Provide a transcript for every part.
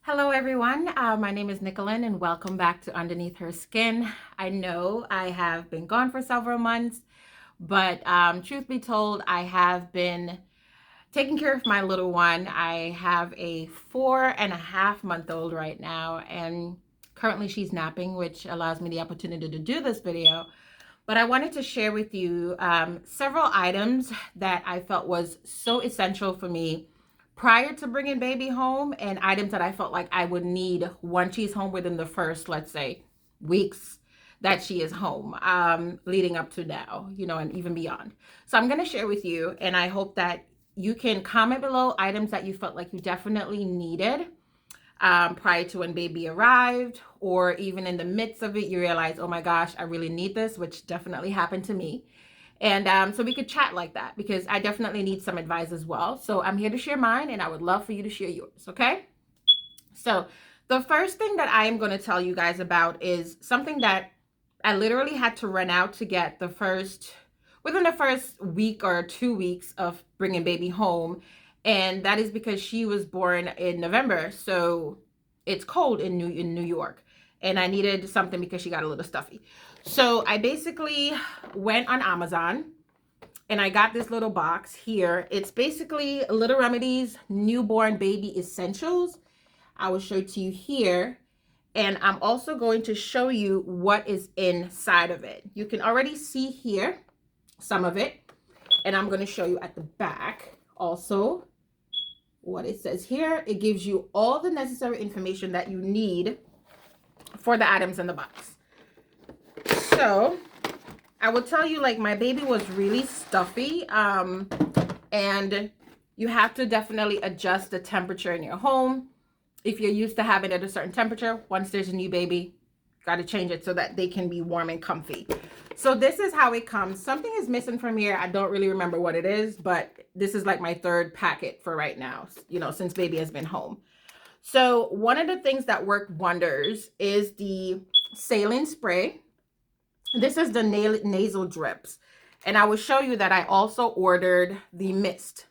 Hello everyone, my name is Nicolin and welcome back to Underneath Her Skin. I know I have been gone for several months, but truth be told, I have been taking care of my little one. I have a 4.5-month-old right now, and currently she's napping, which allows me the opportunity to do this video. But I wanted to share with you several items that I felt was so essential for me prior to bringing baby home, and items that I felt like I would need once she's home within the first, let's say, weeks that she is home, leading up to now, and even beyond. So I'm going to share with you, and I hope that you can comment below items that you felt like you definitely needed prior to when baby arrived, or even in the midst of it, you realize, oh my gosh, I really need this, which definitely happened to me. And so we could chat like that, because I definitely need some advice as well. So I'm here to share mine, and I would love for you to share yours, okay? So the first thing that I am going to tell you guys about is something that I literally had to run out to get within the first week or 2 weeks of bringing baby home. And that is because she was born in November, so it's cold in New York, and I needed something because she got a little stuffy. So I basically went on Amazon and I got this little box here. It's basically Little Remedies Newborn Baby Essentials. I will show it to you here. And I'm also going to show you what is inside of it. You can already see here some of it. And I'm going to show you at the back also what it says here. It gives you all the necessary information that you need for the items in the box. So I will tell you, like, my baby was really stuffy, and you have to definitely adjust the temperature in your home. If you're used to having it at a certain temperature, once there's a new baby, got to change it so that they can be warm and comfy. So this is how it comes. Something is missing from here. I don't really remember what it is, but this is like my third packet for right now, since baby has been home. So one of the things that worked wonders is the saline spray. This is the nasal drips. And I will show you that I also ordered the mist.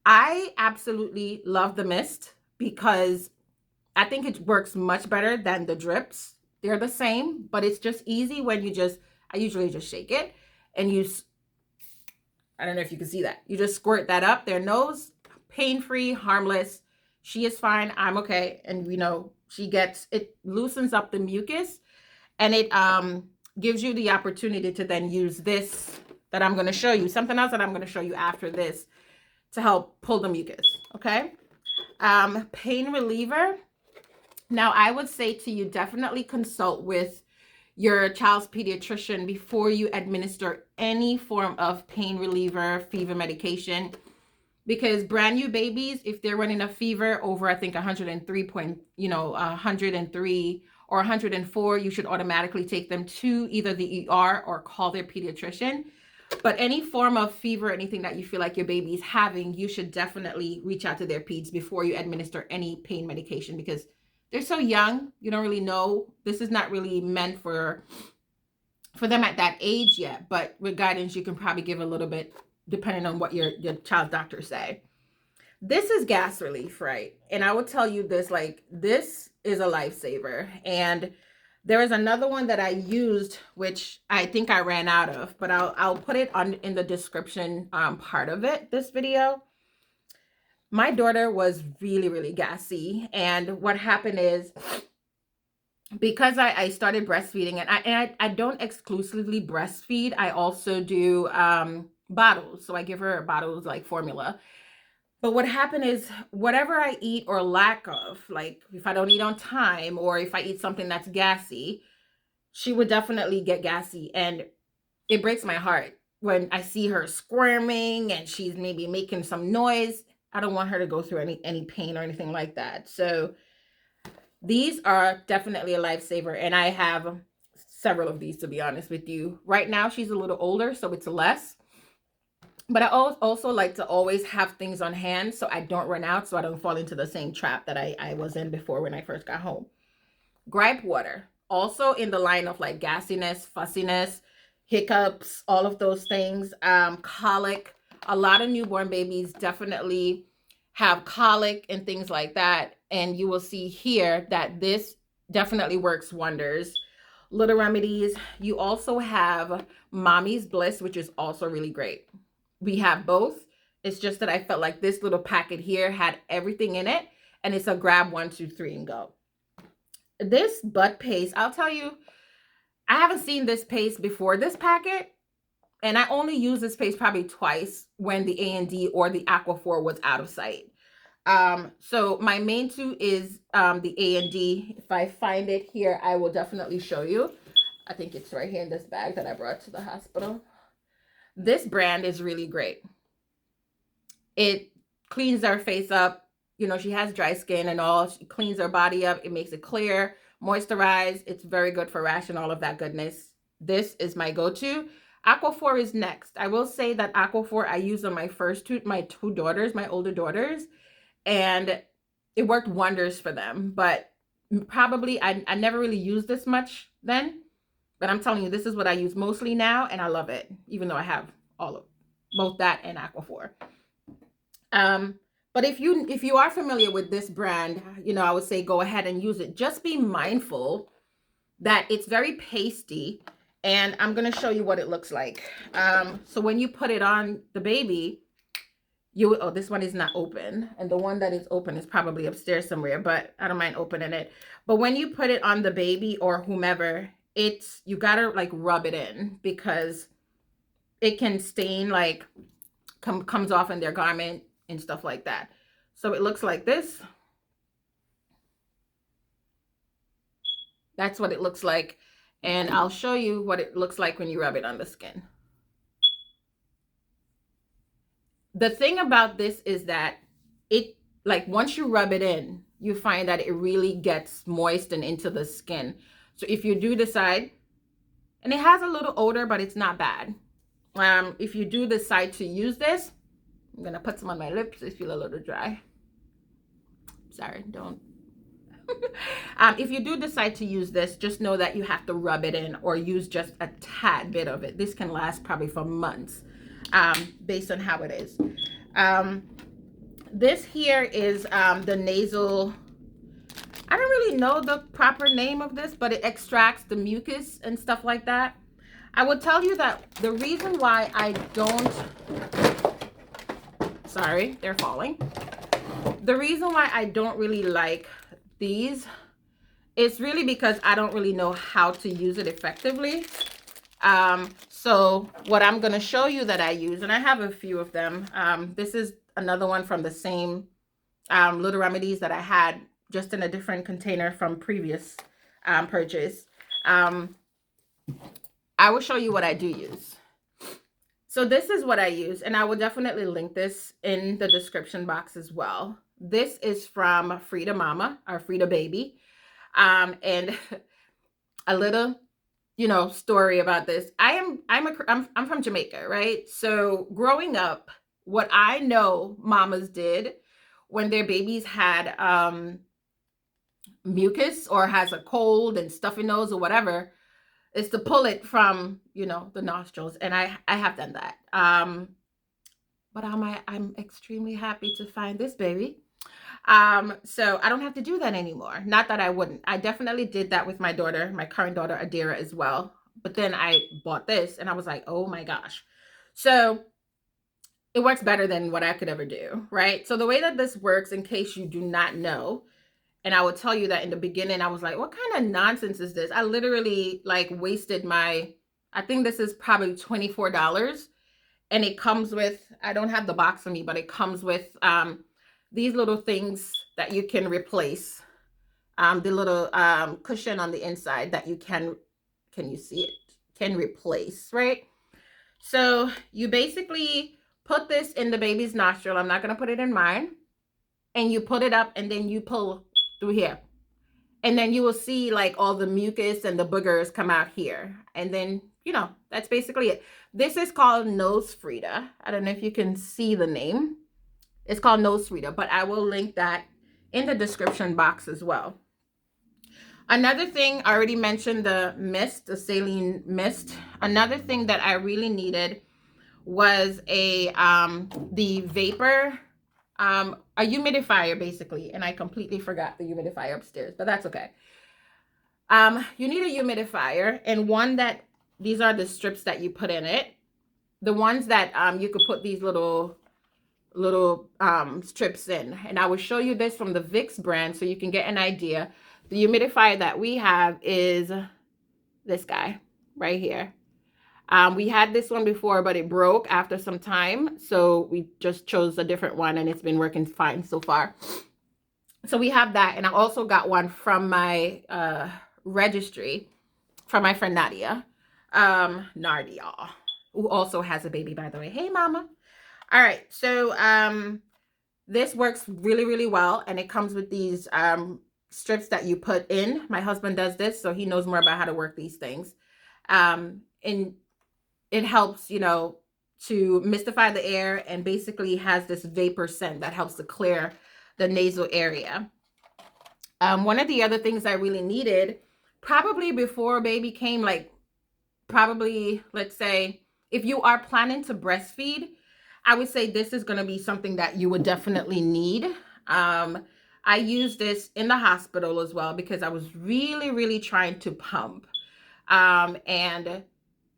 I absolutely love the mist because I think it works much better than the drips. They're the same, but it's just easy when I usually just shake it and I don't know if you can see that. You just squirt that up their nose, pain-free, harmless. She is fine. I'm okay. And it loosens up the mucus, and it gives you the opportunity to then use this that I'm going to show you. Something else that I'm going to show you after this to help pull the mucus. Okay. Pain reliever. Now, I would say to you, definitely consult with your child's pediatrician before you administer any form of pain reliever, fever medication, because brand new babies, if they're running a fever over, I think 103 or 104, you should automatically take them to either the ER or call their pediatrician. But any form of fever, anything that you feel like your baby is having, you should definitely reach out to their peds before you administer any pain medication, because they're so young. You don't really know. This is not really meant for them at that age yet, but with guidance, you can probably give a little bit depending on what your child's doctors say. This is gas relief, right? And I will tell you this, like, this is a lifesaver. And there is another one that I used, which I think I ran out of, but I'll put it in the description part of this video. My daughter was really, really gassy. And what happened is, because I started breastfeeding, and I don't exclusively breastfeed, I also do bottles. So I give her bottles like formula. But what happened is, whatever I eat or lack of, like if I don't eat on time or if I eat something that's gassy, she would definitely get gassy. And it breaks my heart when I see her squirming and she's maybe making some noise. I don't want her to go through any pain or anything like that. So these are definitely a lifesaver. And I have several of these, to be honest with you. Right now, she's a little older, so it's less. But I also like to always have things on hand so I don't run out, so I don't fall into the same trap that I was in before when I first got home. Gripe water, also in the line of like gassiness, fussiness, hiccups, all of those things. Colic. A lot of newborn babies definitely have colic and things like that. And you will see here that this definitely works wonders. Little Remedies. You also have Mommy's Bliss, which is also really great. We have both. It's just that I felt like this little packet here had everything in it, and it's a grab 1, 2, 3 and go. This butt paste, I'll tell you, I haven't seen this paste before this packet, and I only used this paste probably twice when the A&D or the Aquaphor was out of sight. So my main two is the A&D. If I find it here, I will definitely show you. I think it's right here in this bag that I brought to the hospital. This brand is really great. It cleans our face up. You know, she has dry skin and all. She cleans her body up. It makes it clear, moisturized. It's very good for rash and all of that goodness. This is my go-to. Aquaphor is next. I will say that Aquaphor I used on my two daughters, my older daughters, and it worked wonders for them. But probably I never really used this much then. But I'm telling you, this is what I use mostly now, and I love it, even though I have both that and Aquaphor. But if you are familiar with this brand, you know, I would say go ahead and use it. Just be mindful that it's very pasty, and I'm going to show you what it looks like. So when you put it on the baby, oh, this one is not open, and the one that is open is probably upstairs somewhere, but I don't mind opening it. But when you put it on the baby or whomever, you got to like rub it in, because it can stain, like comes off in their garment and stuff like that. So it looks like this. That's what it looks like. And I'll show you what it looks like when you rub it on the skin. The thing about this is that it, like, once you rub it in, you find that it really gets moist and into the skin. So if you do decide, and it has a little odor, but it's not bad. If you do decide to use this, I'm gonna put some on my lips. They feel a little dry. Sorry, don't. If you do decide to use this, just know that you have to rub it in or use just a tad bit of it. This can last probably for months, based on how it is. This here is the nasal. I don't really know the proper name of this, but it extracts the mucus and stuff like that. I would tell you that the reason why I don't, sorry, they're falling. The reason why I don't really like these is really because I don't really know how to use it effectively. So what I'm going to show you that I use, and I have a few of them. This is another one from the same Little Remedies that I had, just in a different container from previous purchase. I will show you what I do use. So this is what I use, and I will definitely link this in the description box as well. This is from Frida Mama, or Frida Baby. And a little, you know, story about this. I'm from Jamaica, right? So growing up, what I know mamas did when their babies had mucus or has a cold and stuffy nose or whatever, is to pull it from, you know, the nostrils. And I have done that. But I'm extremely happy to find this baby. So I don't have to do that anymore. Not that I wouldn't. I definitely did that with my daughter, my current daughter, Adira, as well. But then I bought this and I was like, oh my gosh. So it works better than what I could ever do, right? So the way that this works, in case you do not know, and I will tell you that in the beginning, I was like, what kind of nonsense is this? I literally like wasted I think this is probably $24. And it comes with, I don't have the box on me, but it comes with these little things that you can replace. The little cushion on the inside that you can you see it? Can replace, right? So you basically put this in the baby's nostril. I'm not going to put it in mine. And you put it up and then you pull through here. And then you will see like all the mucus and the boogers come out here. And then, you know, that's basically it. This is called NoseFrida. I don't know if you can see the name. It's called NoseFrida, but I will link that in the description box as well. Another thing, I already mentioned the mist, the saline mist. Another thing that I really needed was the vapor a humidifier basically, and I completely forgot the humidifier upstairs, but that's okay. You need a humidifier, and one that, these are the strips that you put in it. The ones that you could put these little strips in, and I will show you this from the Vicks brand so you can get an idea. The humidifier that we have is this guy right here. We had this one before, but it broke after some time, so we just chose a different one, and it's been working fine so far. So we have that, and I also got one from my registry from my friend Nadia, who also has a baby, by the way. Hey, mama. All right, so this works really, really well, and it comes with these strips that you put in. My husband does this, so he knows more about how to work these things. And it helps, you know, to mistify the air, and basically has this vapor scent that helps to clear the nasal area. One of the other things I really needed, probably before baby came, like probably, let's say, if you are planning to breastfeed, I would say this is going to be something that you would definitely need. I used this in the hospital as well because I was really, really trying to pump. And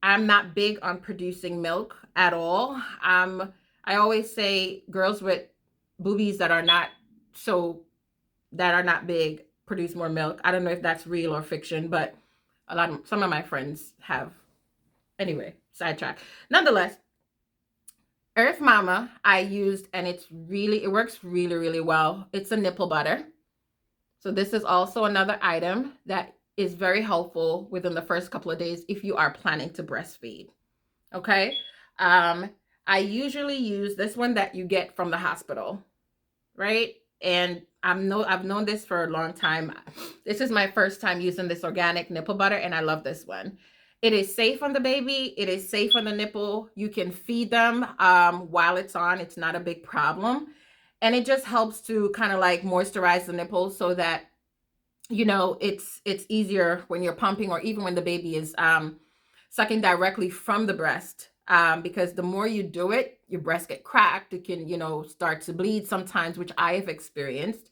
I'm not big on producing milk at all. I always say girls with boobies that are not big produce more milk. I don't know if that's real or fiction, but some of my friends have. Anyway, sidetrack. Nonetheless, Earth Mama I used, and it works really, really well. It's a nipple butter. So this is also another item that is very helpful within the first couple of days if you are planning to breastfeed. Okay. I usually use this one that you get from the hospital, right? And I've known this for a long time. This is my first time using this organic nipple butter, and I love this one. It is safe on the baby. It is safe on the nipple. You can feed them while it's on. It's not a big problem. And it just helps to kind of like moisturize the nipple so that, you know, it's easier when you're pumping, or even when the baby is sucking directly from the breast. Because the more you do it, your breast get cracked. It can, you know, start to bleed sometimes, which I have experienced.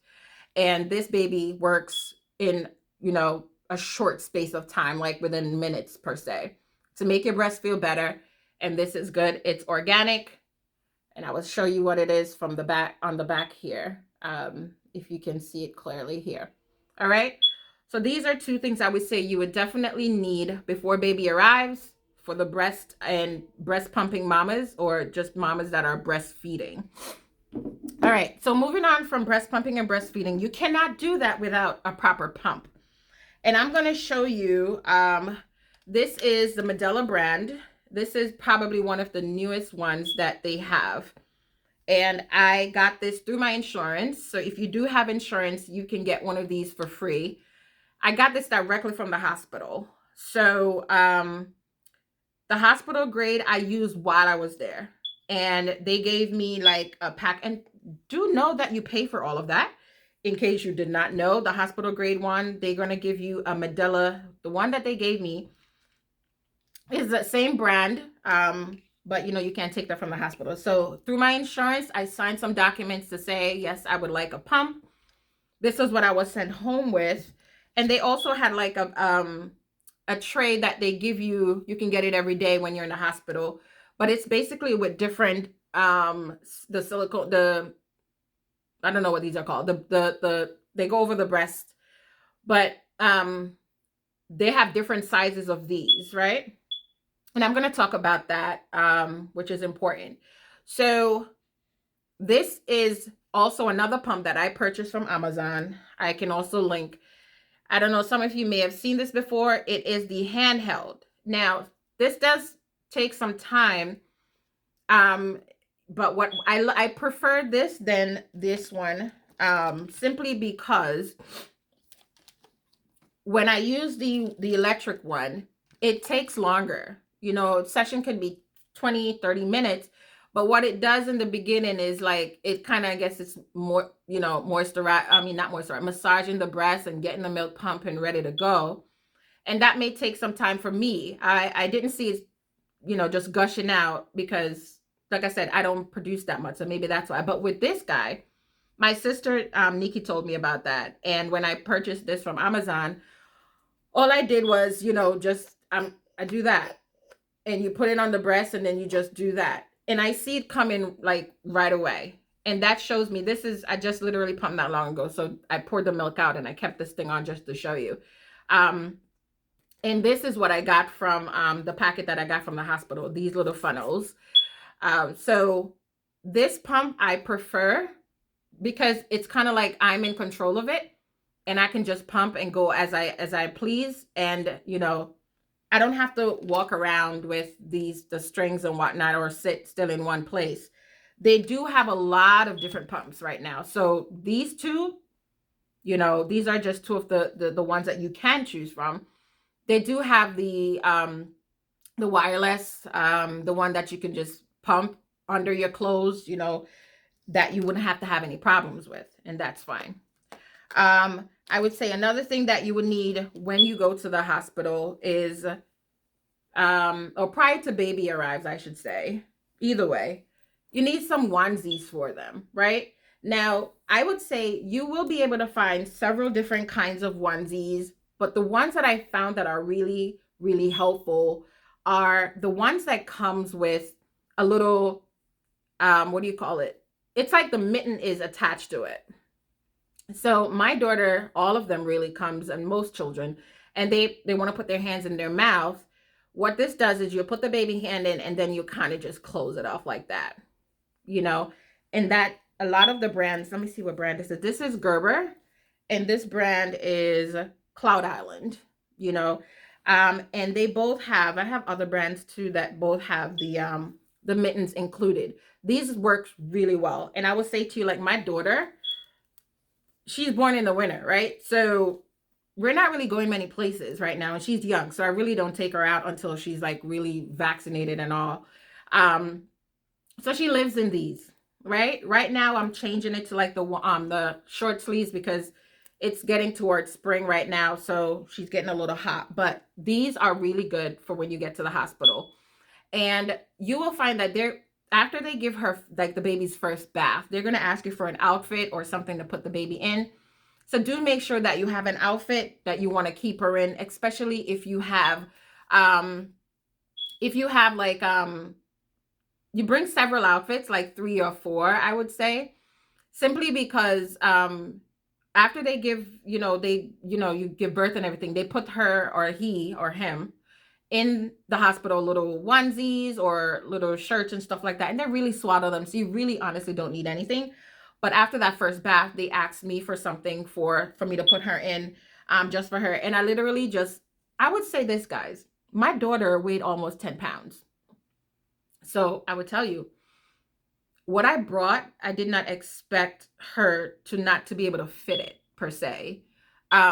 And this baby works in, you know, a short space of time, like within minutes per se, to make your breast feel better. And this is good. It's organic. And I will show you what it is from the back, on the back here, if you can see it clearly here. All right. So these are two things I would say you would definitely need before baby arrives for the breast and breast pumping mamas, or just mamas that are breastfeeding. All right. So moving on from breast pumping and breastfeeding, you cannot do that without a proper pump. And I'm going to show you, this is the Medela brand. This is probably one of the newest ones that they have. And I got this through my insurance. So if you do have insurance, you can get one of these for free. I got this directly from the hospital. So the hospital grade I used while I was there. And they gave me like a pack. And do know that you pay for all of that. In case you did not know, the hospital grade one, they're going to give you a Medela. The one that they gave me is the same brand, but you know, you can't take that from the hospital. So through my insurance, I signed some documents to say, yes, I would like a pump. This is what I was sent home with. And they also had like a tray that they give you. You can get it every day when you're in the hospital, but it's basically with different, the silicone, I don't know what these are called. They go over the breast, but they have different sizes of these, right? And I'm going to talk about that, which is important. So this is also another pump that I purchased from Amazon. I can also link. I don't know, some of you may have seen this before. It is the handheld. Now, this does take some time. But what I prefer this than this one, simply because when I use the electric one, it takes longer. You know, session can be 20, 30 minutes. But what it does in the beginning is like, it kind of, I guess it's more, you know, massaging the breast and getting the milk pump and ready to go. And that may take some time for me. I didn't see it, you know, just gushing out because like I said, I don't produce that much, so maybe that's why. But with this guy, my sister Nikki told me about that, and when I purchased this from Amazon, all I did was, just I do that, and you put it on the breast, and then you just do that, and I see it coming like right away. And that shows me, this is, I just literally pumped not long ago, so I poured the milk out and I kept this thing on just to show you. And this is what I got from the packet that I got from the hospital, these little funnels. So this pump I prefer because it's kind of like I'm in control of it, and I can just pump and go as I please. And, I don't have to walk around with the strings and whatnot, or sit still in one place. They do have a lot of different pumps right now. So these two, these are just two of the ones that you can choose from. They do have the wireless, the one that you can just pump under your clothes, that you wouldn't have to have any problems with, and that's fine. I would say another thing that you would need when you go to the hospital is, or prior to baby arrives, I should say, either way, you need some onesies for them, right? Now, I would say you will be able to find several different kinds of onesies, but the ones that I found that are really, really helpful are the ones that comes with a little, what do you call it? It's like the mitten is attached to it. So my daughter, all of them really comes, and most children, and they want to put their hands in their mouth. What this does is you put the baby hand in, and then you kind of just close it off like that, and that a lot of the brands, let me see what brand this is. This is Gerber, and this brand is Cloud Island, and they both have, I have other brands too that both have the mittens included. These work really well. And I would say to you, like my daughter, she's born in the winter, right? So we're not really going many places right now, and she's young, so I really don't take her out until she's like really vaccinated and all. So she lives in these, right? Right now I'm changing it to like the short sleeves because it's getting towards spring right now, so she's getting a little hot. But these are really good for when you get to the hospital. And you will find that after they give her like the baby's first bath, they're going to ask you for an outfit or something to put the baby in. So do make sure that you have an outfit that you want to keep her in, especially if you have like, you bring several outfits, like 3 or 4, I would say, simply because, after they give, you give birth and everything, they put her or he or him in the hospital, little onesies or little shirts and stuff like that, and they really swaddle them, so you really honestly don't need anything. But after that first bath, they asked me for something for me to put her in, just for her. And I literally I would say this, guys, my daughter weighed almost 10 pounds. So I would tell you, what I brought, I did not expect her to be able to fit it per se,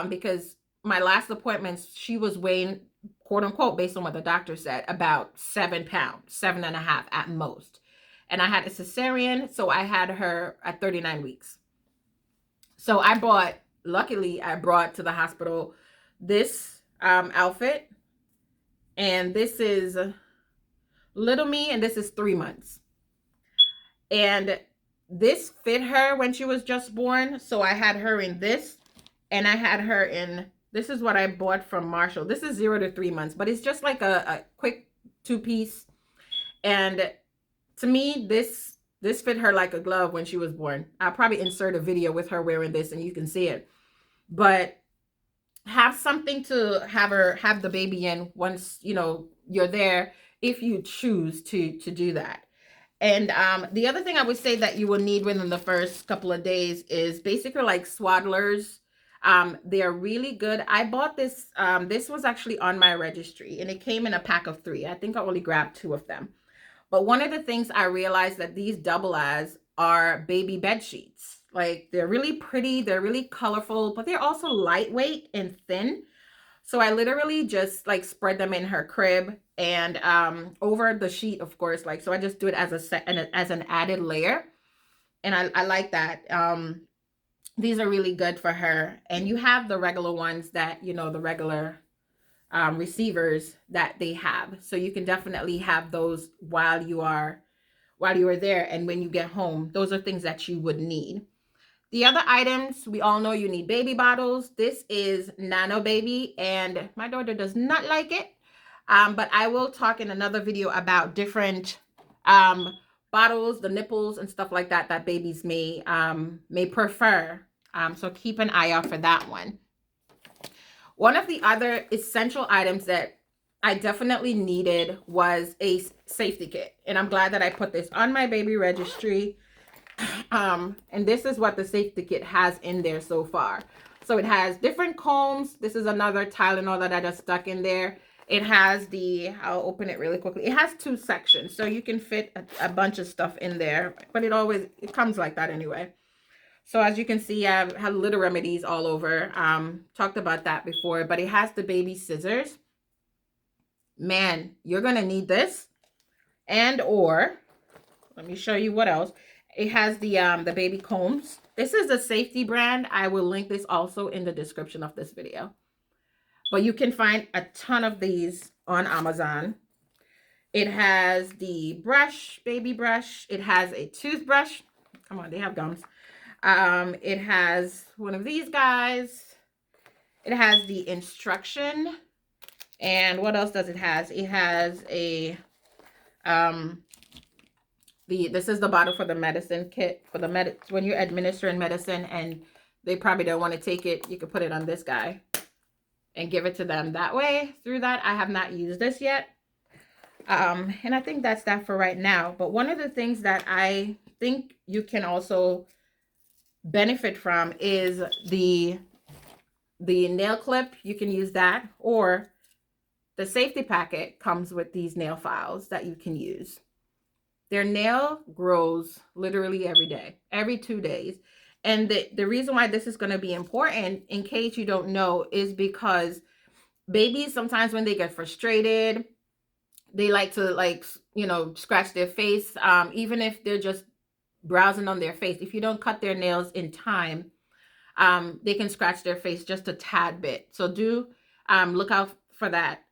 because my last appointments, she was weighing, quote unquote, based on what the doctor said, about 7 pounds, 7.5 at most. And I had a cesarean, so I had her at 39 weeks. So luckily I brought to the hospital this outfit, and this is little me, and this is 3 months. And this fit her when she was just born, so I had her in this, and I had her in, this is what I bought from Marshall. This is 0 to 3 months, but it's just like a quick 2-piece. And to me, this fit her like a glove when she was born. I'll probably insert a video with her wearing this and you can see it. But have something to have the baby in once, you're there, if you choose to do that. And the other thing I would say that you will need within the first couple of days is basically like swaddlers. They are really good. I bought this. This was actually on my registry, and it came in a pack of 3. I think I only grabbed 2 of them. But one of the things I realized that these double as are baby bed sheets. Like, they're really pretty, they're really colorful, but they're also lightweight and thin. So I literally just like spread them in her crib and over the sheet, of course. Like, so I just do it as an added layer, and I like that. These are really good for her. And you have the regular ones that, the regular receivers that they have. So you can definitely have those while while you were there, and when you get home, those are things that you would need. The other items, we all know you need baby bottles. This is Nano Baby, and my daughter does not like it. But I will talk in another video about different bottles, the nipples and stuff like that that babies may prefer. So keep an eye out for that one. One of the other essential items that I definitely needed was a safety kit. And I'm glad that I put this on my baby registry. And this is what the safety kit has in there so far. So it has different combs. This is another Tylenol that I just stuck in there. It has I'll open it really quickly. It has 2 sections, so you can fit a bunch of stuff in there, but it comes like that anyway. So as you can see, I have little Remedies all over. Talked about that before, but it has the baby scissors. Man, you're going to need this. Or let me show you what else. It has the baby combs. This is a safety brand. I will link this also in the description of this video. But you can find a ton of these on Amazon. It has the brush, baby brush. It has a toothbrush. Come on, they have gums. It has one of these guys. It has the instruction. And what else does it has? It has a this is the bottle for the medicine kit for the when you're administering medicine and they probably don't want to take it, you can put it on this guy and give it to them that way. Through that, I have not used this yet. And I think that's that for right now. But one of the things that I think you can also benefit from is the nail clip. You can use that, or the safety packet comes with these nail files that you can use. Their nail grows literally every day, every 2 days. And the reason why this is going to be important, in case you don't know, is because babies, sometimes when they get frustrated, they like to scratch their face, even if they're just browsing on their face. If you don't cut their nails in time, they can scratch their face just a tad bit. So do look out for that.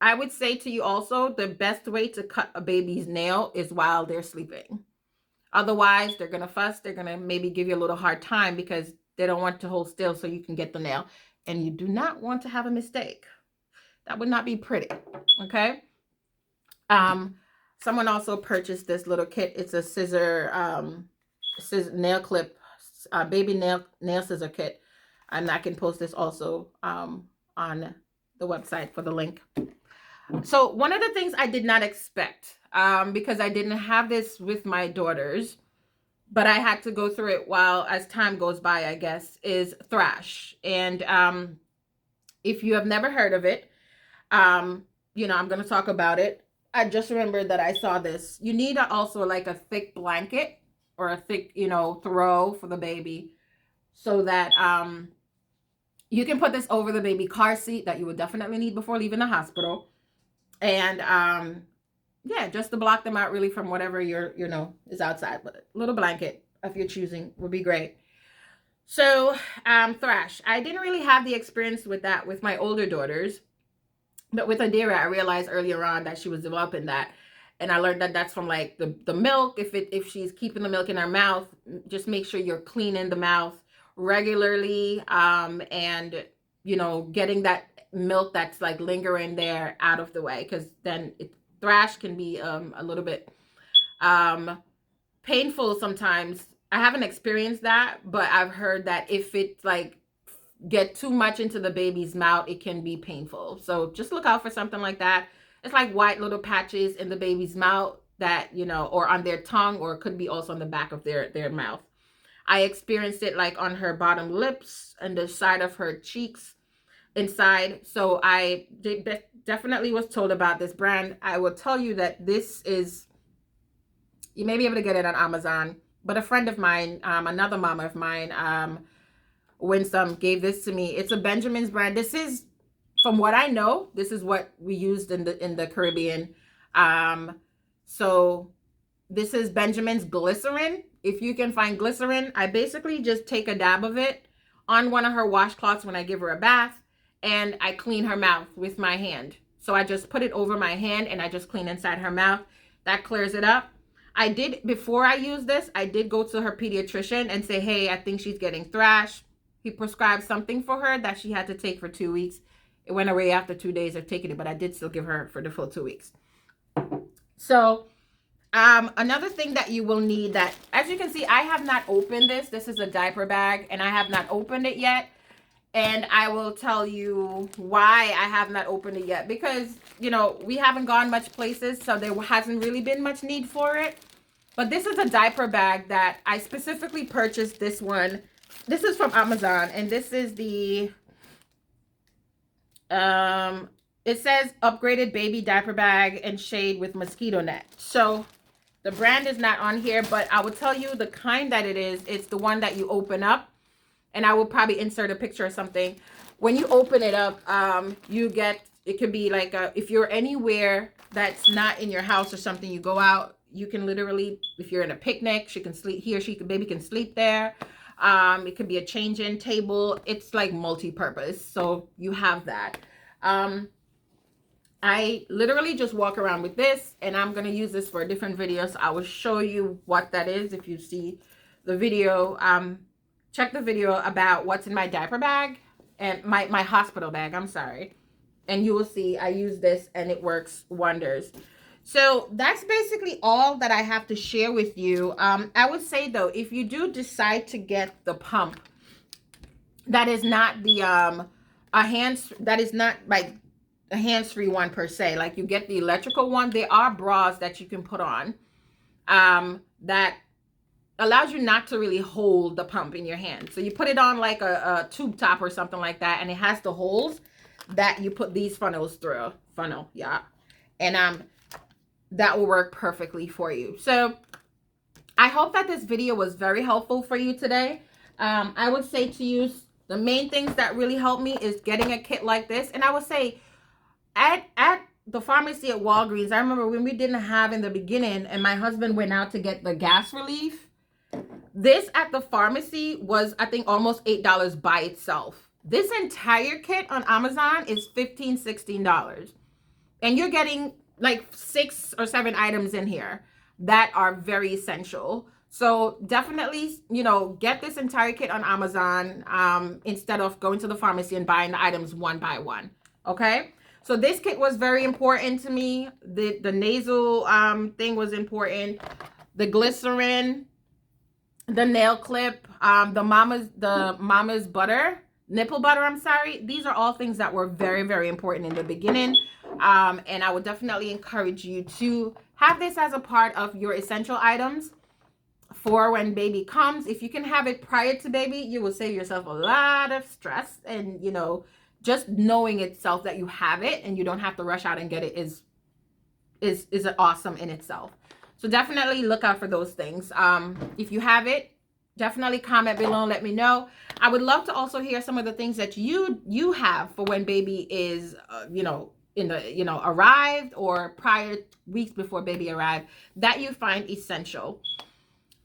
I would say to you also, the best way to cut a baby's nail is while they're sleeping. Otherwise, they're going to fuss. They're going to maybe give you a little hard time because they don't want to hold still so you can get the nail. And you do not want to have a mistake. That would not be pretty. Okay. Someone also purchased this little kit. It's a scissor nail clip, baby nail scissor kit. And I can post this also on the website for the link. So one of the things I did not expect, because I didn't have this with my daughters, but I had to go through it as time goes by, I guess, is Thrash. And if you have never heard of it, I'm going to talk about it. I just remembered that I saw this. You need also like a thick blanket or a thick, throw for the baby, so that you can put this over the baby car seat that you would definitely need before leaving the hospital. And yeah, just to block them out really from whatever is outside. But a little blanket of your choosing would be great. So Thrash, I didn't really have the experience with that with my older daughters, but with Adira, I realized earlier on that she was developing that. And I learned that that's from like the milk. If she's keeping the milk in her mouth, just make sure you're cleaning the mouth regularly, and getting that milk that's like lingering there out of the way, because then Thrash can be a little bit painful sometimes. I haven't experienced that, but I've heard that if it like get too much into the baby's mouth, it can be painful. So just look out for something like that. It's like white little patches in the baby's mouth that or on their tongue, or it could be also on the back of their mouth. I experienced it like on her bottom lips and the side of her cheeks inside. So I definitely was told about this brand. I will tell you that this is, you may be able to get it on Amazon, but a friend of mine, another mama of mine, Winsome, gave this to me. It's a Benjamin's brand. This is, from what I know, this is what we used in the Caribbean. So this is Benjamin's glycerin. If you can find glycerin, I basically just take a dab of it on one of her washcloths when I give her a bath, and I clean her mouth with my hand. So I just put it over my hand and I just clean inside her mouth. That clears it up. I did, before I used this, I did go to her pediatrician and say, hey, I think she's getting thrash. He prescribed something for her that she had to take for 2 weeks. It went away after 2 days of taking it, but I did still give her for the full 2 weeks. So another thing that you will need, that, as you can see, I have not opened this. This is a diaper bag, and I have not opened it yet. And I will tell you why I have not opened it yet. Because, you know, we haven't gone much places, so there hasn't really been much need for it. But this is a diaper bag that I specifically purchased. This one. This is from Amazon, and this is the, it says upgraded baby diaper bag and shade with mosquito net. So the brand is not on here, but I will tell you the kind that it is. It's the one that you open up. And I will probably insert a picture or something. When you open it up, you get, it could be like, if you're anywhere that's not in your house or something, you go out, you can literally, if you're in a picnic, she can sleep, he or she, baby can sleep there. It could be a change-in table. It's like multi-purpose. So you have that. I literally just walk around with this, and I'm going to use this for a different video. So I will show you what that is if you see the video. Check the video about what's in my diaper bag and my hospital bag, I'm sorry. And you will see I use this and it works wonders. So that's basically all that I have to share with you. I would say though, if you do decide to get the pump, that is not the that is not like a hands-free one per se. Like you get the electrical one, there are bras that you can put on that allows you not to really hold the pump in your hand. So you put it on like a tube top or something like that, and it has the holes that you put these funnels through. Yeah. And that will work perfectly for you. So I hope that this video was very helpful for you today. I would say to you, the main things that really helped me is getting a kit like this. And I would say at the pharmacy at Walgreens, I remember when we didn't have in the beginning and my husband went out to get the gas relief. This at the pharmacy was, I think, almost $8 by itself. This entire kit on Amazon is $15, $16. And you're getting like 6 or 7 items in here that are very essential. So definitely, you know, get this entire kit on Amazon instead of going to the pharmacy and buying the items one by one. Okay? So this kit was very important to me. The nasal thing was important. The glycerin, the nail clip, the mama's butter, nipple butter, I'm sorry. These are all things that were very, very important in the beginning. And I would definitely encourage you to have this as a part of your essential items for when baby comes. If you can have it prior to baby, you will save yourself a lot of stress. And, you know, just knowing itself that you have it and you don't have to rush out and get it is awesome in itself. So definitely look out for those things. If you have it, definitely comment below and let me know. I would love to also hear some of the things that you have for when baby is, you know, arrived or prior weeks before baby arrived that you find essential.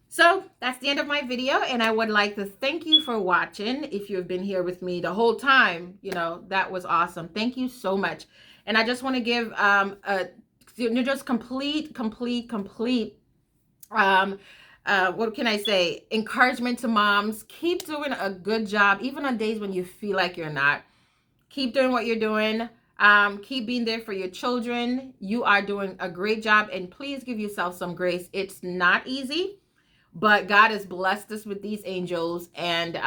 So that's the end of my video, and I would like to thank you for watching. If you've been here with me the whole time, you know, that was awesome. Thank you so much. And I just want to give just complete what can I say, encouragement to moms. Keep doing a good job, even on days when you feel like you're not. Keep doing what you're doing. Keep being there for your children. You are doing a great job, and please give yourself some grace. It's not easy, but God has blessed us with these angels, and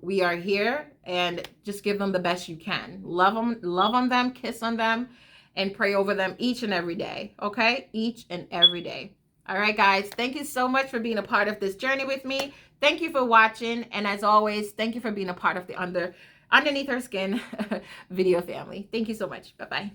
we are here, and just give them the best you can. Love on them, kiss on them, and pray over them each and every day. Okay? Each and every day. All right, guys. Thank you so much for being a part of this journey with me. Thank you for watching. And as always, thank you for being a part of the Underneath Her Skin video family. Thank you so much. Bye-bye.